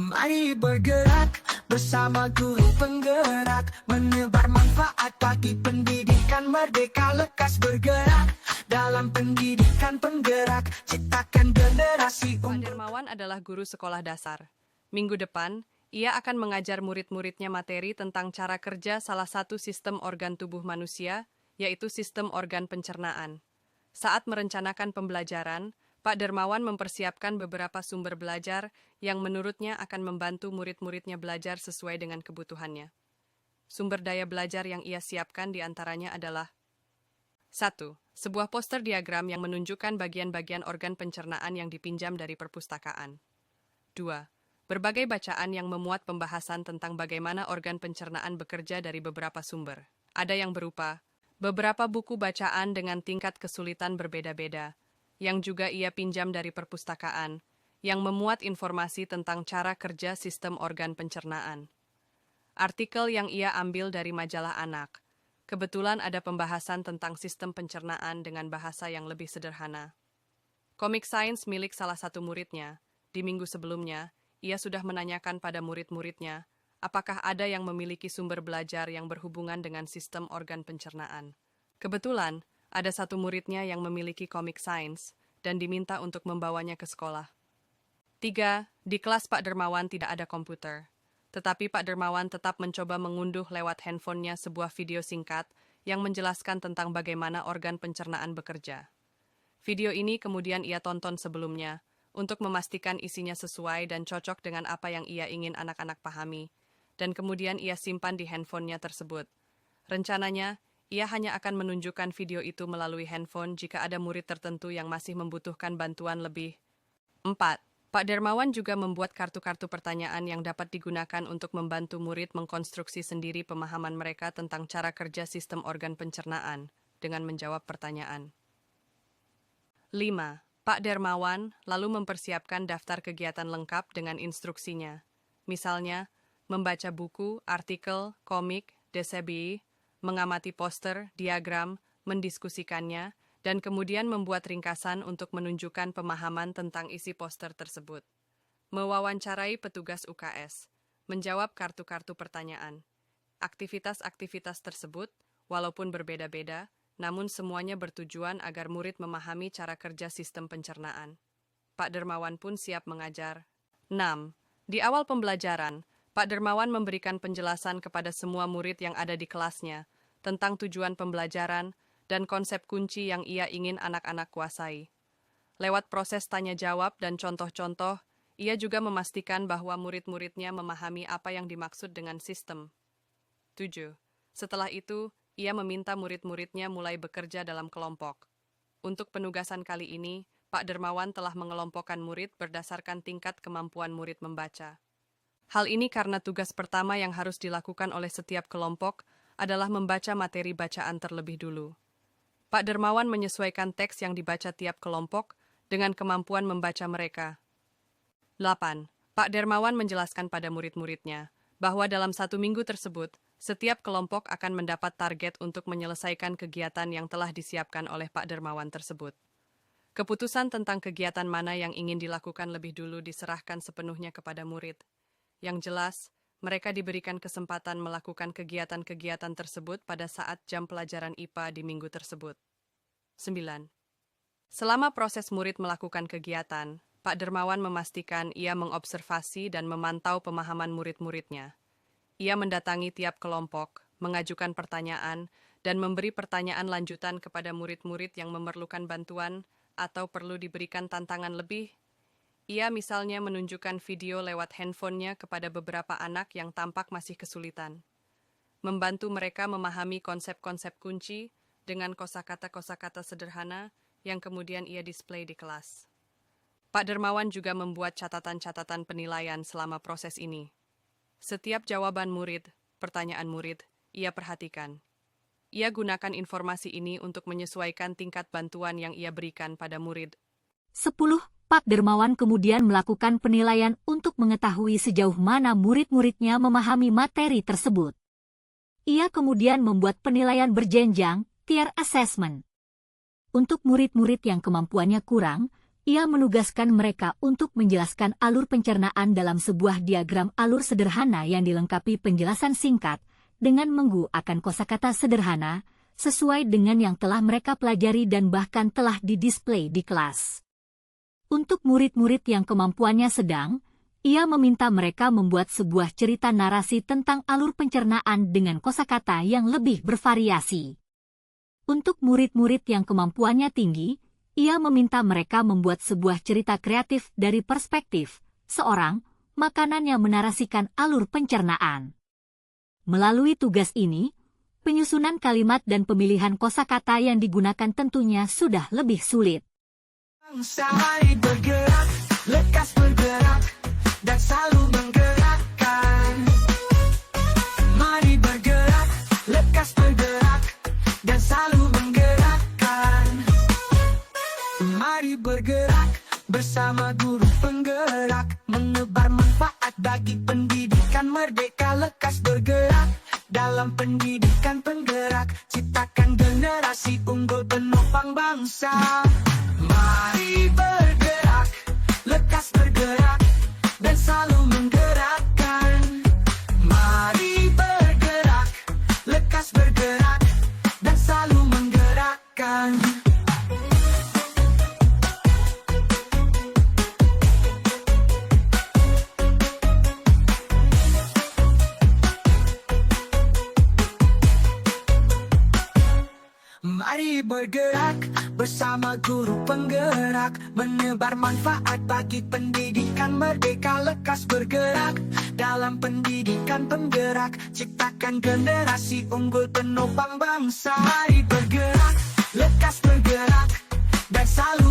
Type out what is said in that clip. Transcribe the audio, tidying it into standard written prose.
Mari bergerak bersama guru penggerak, menebar manfaat bagi pendidikan merdeka. Lekas bergerak dalam pendidikan penggerak, ciptakan generasi Pak Dermawan adalah guru sekolah dasar. Minggu depan, ia akan mengajar murid-muridnya materi tentang cara kerja salah satu sistem organ tubuh manusia, yaitu sistem organ pencernaan. Saat merencanakan pembelajaran, Pak Dermawan mempersiapkan beberapa sumber belajar yang menurutnya akan membantu murid-muridnya belajar sesuai dengan kebutuhannya. Sumber daya belajar yang ia siapkan diantaranya adalah 1. Sebuah poster diagram yang menunjukkan bagian-bagian organ pencernaan yang dipinjam dari perpustakaan. 2. Berbagai bacaan yang memuat pembahasan tentang bagaimana organ pencernaan bekerja dari beberapa sumber. Ada yang berupa beberapa buku bacaan dengan tingkat kesulitan berbeda-beda, yang juga ia pinjam dari perpustakaan, yang memuat informasi tentang cara kerja sistem organ pencernaan. Artikel yang ia ambil dari majalah anak. Kebetulan ada pembahasan tentang sistem pencernaan dengan bahasa yang lebih sederhana. Komik sains milik salah satu muridnya. Di minggu sebelumnya, ia sudah menanyakan pada murid-muridnya, apakah ada yang memiliki sumber belajar yang berhubungan dengan sistem organ pencernaan. Kebetulan, ada satu muridnya yang memiliki komik sains dan diminta untuk membawanya ke sekolah. 3. Di kelas Pak Dermawan tidak ada komputer. Tetapi Pak Dermawan tetap mencoba mengunduh lewat handphonenya sebuah video singkat yang menjelaskan tentang bagaimana organ pencernaan bekerja. Video ini kemudian ia tonton sebelumnya untuk memastikan isinya sesuai dan cocok dengan apa yang ia ingin anak-anak pahami, dan kemudian ia simpan di handphonenya tersebut. Rencananya, ia hanya akan menunjukkan video itu melalui handphone jika ada murid tertentu yang masih membutuhkan bantuan lebih. 4. Pak Dermawan juga membuat kartu-kartu pertanyaan yang dapat digunakan untuk membantu murid mengkonstruksi sendiri pemahaman mereka tentang cara kerja sistem organ pencernaan dengan menjawab pertanyaan. 5. Pak Dermawan lalu mempersiapkan daftar kegiatan lengkap dengan instruksinya. Misalnya, membaca buku, artikel, komik, DCBI, mengamati poster, diagram, mendiskusikannya, dan kemudian membuat ringkasan untuk menunjukkan pemahaman tentang isi poster tersebut. Mewawancarai petugas UKS, menjawab kartu-kartu pertanyaan. Aktivitas-aktivitas tersebut, walaupun berbeda-beda, namun semuanya bertujuan agar murid memahami cara kerja sistem pencernaan. Pak Dermawan pun siap mengajar. 6. Di awal pembelajaran, Pak Dermawan memberikan penjelasan kepada semua murid yang ada di kelasnya tentang tujuan pembelajaran dan konsep kunci yang ia ingin anak-anak kuasai. Lewat proses tanya-jawab dan contoh-contoh, ia juga memastikan bahwa murid-muridnya memahami apa yang dimaksud dengan sistem. 7. Setelah itu, ia meminta murid-muridnya mulai bekerja dalam kelompok. Untuk penugasan kali ini, Pak Dermawan telah mengelompokkan murid berdasarkan tingkat kemampuan murid membaca. Hal ini karena tugas pertama yang harus dilakukan oleh setiap kelompok adalah membaca materi bacaan terlebih dulu. Pak Dermawan menyesuaikan teks yang dibaca tiap kelompok dengan kemampuan membaca mereka. 8. Pak Dermawan menjelaskan pada murid-muridnya bahwa dalam 1 minggu tersebut, setiap kelompok akan mendapat target untuk menyelesaikan kegiatan yang telah disiapkan oleh Pak Dermawan tersebut. Keputusan tentang kegiatan mana yang ingin dilakukan lebih dulu diserahkan sepenuhnya kepada murid. Yang jelas, mereka diberikan kesempatan melakukan kegiatan-kegiatan tersebut pada saat jam pelajaran IPA di minggu tersebut. 9. Selama proses murid melakukan kegiatan, Pak Dermawan memastikan ia mengobservasi dan memantau pemahaman murid-muridnya. Ia mendatangi tiap kelompok, mengajukan pertanyaan, dan memberi pertanyaan lanjutan kepada murid-murid yang memerlukan bantuan atau perlu diberikan tantangan lebih. Ia misalnya menunjukkan video lewat handphonenya kepada beberapa anak yang tampak masih kesulitan. Membantu mereka memahami konsep-konsep kunci dengan kosakata-kosakata sederhana yang kemudian ia display di kelas. Pak Dermawan juga membuat catatan-catatan penilaian selama proses ini. Setiap jawaban murid, pertanyaan murid, ia perhatikan. Ia gunakan informasi ini untuk menyesuaikan tingkat bantuan yang ia berikan pada murid. 10. Pak Dermawan kemudian melakukan penilaian untuk mengetahui sejauh mana murid-muridnya memahami materi tersebut. Ia kemudian membuat penilaian berjenjang, tier assessment. Untuk murid-murid yang kemampuannya kurang, ia menugaskan mereka untuk menjelaskan alur pencernaan dalam sebuah diagram alur sederhana yang dilengkapi penjelasan singkat dengan menggunakan kosakata sederhana, sesuai dengan yang telah mereka pelajari dan bahkan telah didisplay di kelas. Untuk murid-murid yang kemampuannya sedang, ia meminta mereka membuat sebuah cerita narasi tentang alur pencernaan dengan kosakata yang lebih bervariasi. Untuk murid-murid yang kemampuannya tinggi, ia meminta mereka membuat sebuah cerita kreatif dari perspektif seorang makanan yang menarasikan alur pencernaan. Melalui tugas ini, penyusunan kalimat dan pemilihan kosakata yang digunakan tentunya sudah lebih sulit. Bangsa mari bergerak, lekas bergerak, dan selalu menggerakkan. Mari bergerak, lekas bergerak, dan selalu menggerakkan. Mari bergerak, bersama guru penggerak, menebar manfaat bagi pendidikan merdeka. Lekas bergerak, dalam pendidikan penggerak, ciptakan generasi unggul penopang bangsa. Mari bergerak, lekas bergerak, dan selalu menggerakkan. Mari bergerak, lekas bergerak, dan selalu menggerakkan. Mari bergerak, bersama guru penggerak, menebar manfaat bagi pendidikan merdeka. Lekas bergerak, dalam pendidikan penggerak, ciptakan generasi unggul penopang bangsa. Mari bergerak, lekas bergerak, dan selalu